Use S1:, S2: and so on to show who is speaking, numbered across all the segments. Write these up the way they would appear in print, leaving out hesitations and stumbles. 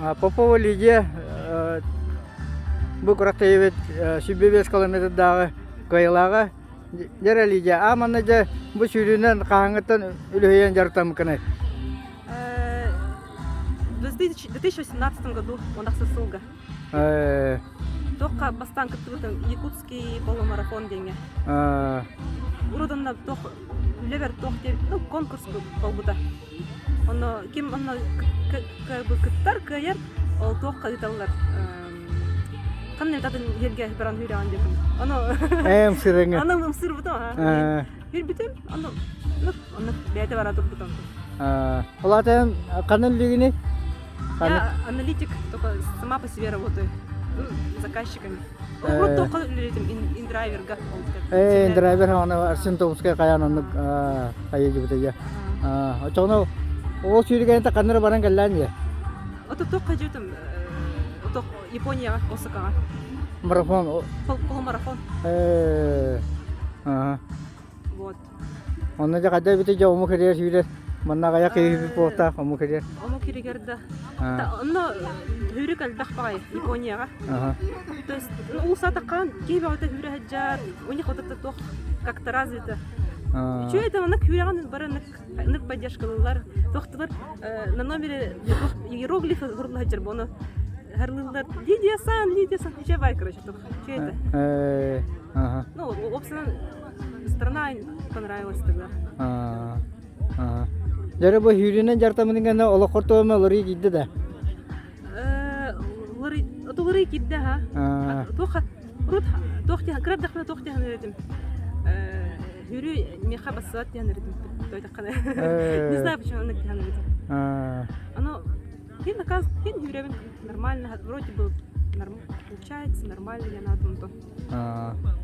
S1: Попова Лидия bu kurakta sübbebes kilometredağı kayılağa jara Lidия amanaja bu sürünen kahangatan ülüyen jartam kene.
S2: В 2018 году он ссылка. Только бастан кыттыбытым якутский полумарафон деньги. Уроданна тох левер тох ну конкурс болбута. Оно ким оно как бы кыттар кайер ол тох кайталар. Канне татын жерге баран хүрән деп. Оно
S1: Сиреңе.
S2: Оно сыр бутам ха. Хир битем оно бәйте бара турбутам.
S1: Олатан канал лигини.
S2: Я аналитик, только сама по себе работаю. Заказчиками. Вот только этим индрайвер
S1: индрайвер аны Арсен Томская каянын кайы бутая. Очоно ол сүйрегенде каннар баран келлән я.
S2: Ото только жетем. Ото Япония Осакага.
S1: Марафон.
S2: Полумарафон. Вот.
S1: Он на кадда бите ому кедер сүйрер. Манна гая кайы порта ому кедер.
S2: Ому кирегерде. Онно хүрек албах бай Японияга. То есть ну усатакан кебе ата хүрэ хаджар. У них вот это тох как-то развито. Что это на хүрэган баранак нак поддержкалар. Тохтылар на номере иероглифы гурлы хаджар бону. Харлылар Лидия сан че бай короче тох. Что это? Ну, собственно, страна понравилась тогда. Жара бу хүрүнөн жартамын ола кортома лори кидди да. Лори кидди ха. Тоха рут тохти краб дахна тохти ханырдым. Хүрү меха басат ханырдым. Тойтакана. Не знаю почему он ханырдым. Оно кен наказ кен хүрүбен нормально вроде бы получается нормально я надум то.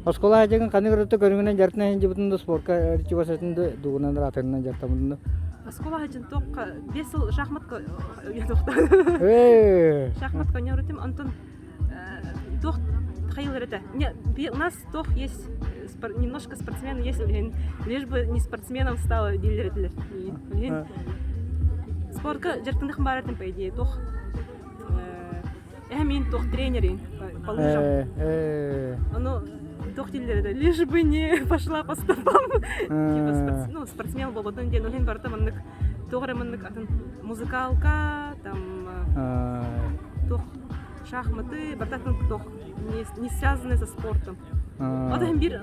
S1: Оскола ажаган каныгырты көрүнгөнөн жартына инжи бутунда спортка чыгасатынды дугунан ратырынан жартамында.
S2: Оскола ажын тоққа бесыл шахматка ятоқта. Шахматка не рутим Антон тоқ хайлы это. У нас тоқ есть немножко спортсмен есть, лишь бы не спортсменом стало дилерлер. Спортка жартындык баратын по идее тоқ. Мен тоқ тренерин по лыжам. Оно тоқ дилерлер лишь бы не пошла по стопам. Типа ну спортсмен был потом день, но он бартаманнык тоғраманнык атын музыкалка там тоқ шахматы бартатын тоқ не связаны со спортом. Вот бир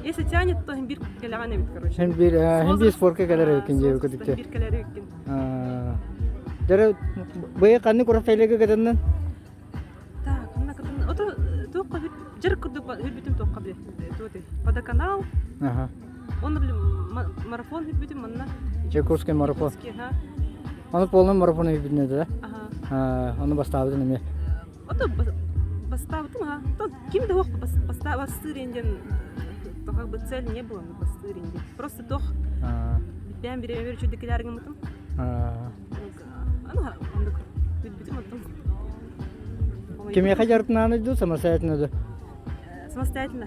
S2: если тянет, то бир келаган эмит короче.
S1: Бир спортка келер экен же көтүктө.
S2: Бир келер экен.
S1: Дара быя канны курактайлыгы кетеннен.
S2: Так, мына кетен. Ото тоққа жер кырдык хүрбүтүм тоққа биле. Тоте. Водоканал. Он марафон хүрбүтүм манна.
S1: Чекурский марафон. Аны полный марафон хүрбүтүм да. Аны бастабыдын эме.
S2: Ото бастабыдым ха. То кимде ок бастыренден. То как бы цель не было на бастыренде. Просто тох. Бәм бере чуть декеляргын мытым. Аны андык хүрбүтүм аттым.
S1: Кеме хажартынан иду самостоятельно да.
S2: Самостоятельно.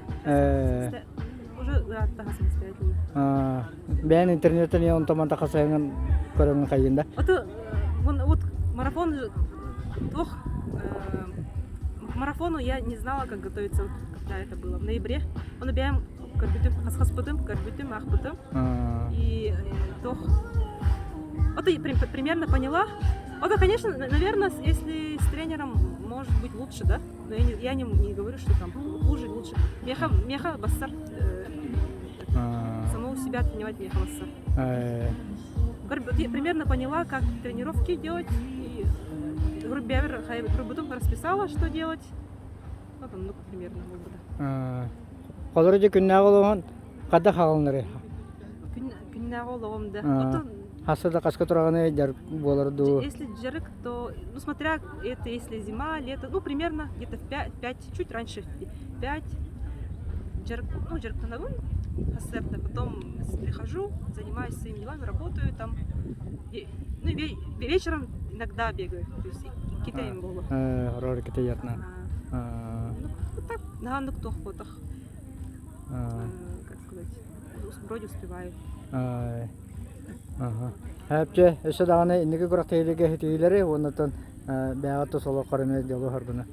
S2: Уже аттага самостоятельно.
S1: Бән интернеттен я он таман такасайган көрөңүн кайында.
S2: Вот марафон тох марафону я не знала, как готовиться, когда это было в ноябре. Он бәм карбүтүм ахбытым. И тох вот я примерно поняла. Вот, конечно, наверное, если с тренером может быть лучше, да? Но я не говорю, что там хуже, лучше. Меха бассар. Самого себя тренировать меха бассар. Я примерно поняла, как тренировки делать. И грубо расписала, что делать. Вот он, ну, примерно.
S1: Колорже күннәгылыгын када халыныры.
S2: Күннәгылыгымда.
S1: Хасада каска тураганы жар боларду.
S2: Если жарык, то, ну, смотря, это если зима, лето, ну, примерно где-то в 5, чуть раньше, 5 жарык, ну, жарык на ногу, хасерта, потом прихожу, занимаюсь своими делами, работаю там, ну, вечером иногда бегаю, то есть китаем было.
S1: Роль китаятна.
S2: Ну, так, на андук фотох, как сказать, вроде успеваю. Ага. Hepçe eşe dağını indiki kurak tehlikeli hitileri ondan
S1: Бәгә то соло карымы дело харбына.